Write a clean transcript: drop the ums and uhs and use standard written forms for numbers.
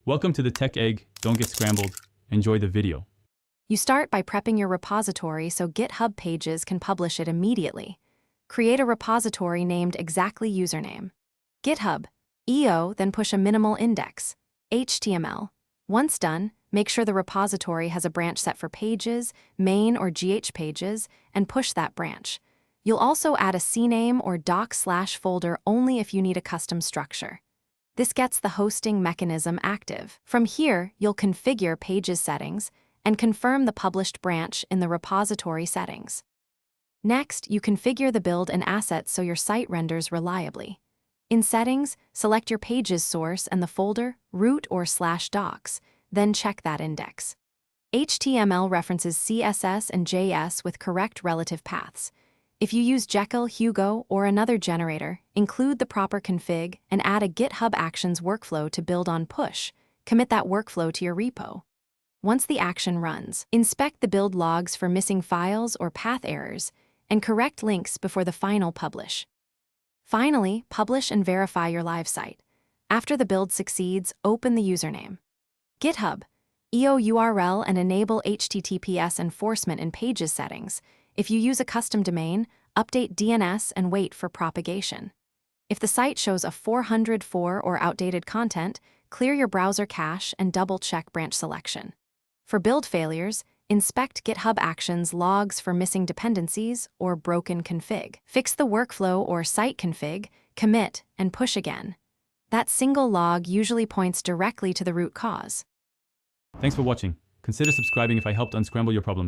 Welcome to the Tech Egg. Don't get scrambled. Enjoy the video. You start by prepping your repository so GitHub Pages can publish it immediately. Create a repository named exactly username. GitHub Io, then push a minimal index, HTML. Once done, make sure the repository has a branch set for pages, main or GH pages, and push that branch. You'll also add a CNAME or doc/folder only if you need a custom structure. This gets the hosting mechanism active. From here, you'll configure pages settings and confirm the published branch in the repository settings. Next, you configure the build and assets so your site renders reliably. In Settings, select your pages source and the folder, root or /docs, then check that index. HTML references CSS and JS with correct relative paths. If you use Jekyll, Hugo, or another generator, include the proper config and add a GitHub Actions workflow to build on push. Commit that workflow to your repo. Once the action runs, inspect the build logs for missing files or path errors, and correct links before the final publish. Finally, publish and verify your live site. After the build succeeds, open the username. GitHub Io URL and enable HTTPS enforcement in Pages settings. If you use a custom domain, update DNS and wait for propagation. If the site shows a 404 or outdated content, clear your browser cache and double-check branch selection. For build failures, inspect GitHub Actions logs for missing dependencies or broken config. Fix the workflow or site config, commit, and push again. That single log usually points directly to the root cause. Thanks for watching. Consider subscribing if I helped unscramble your problems.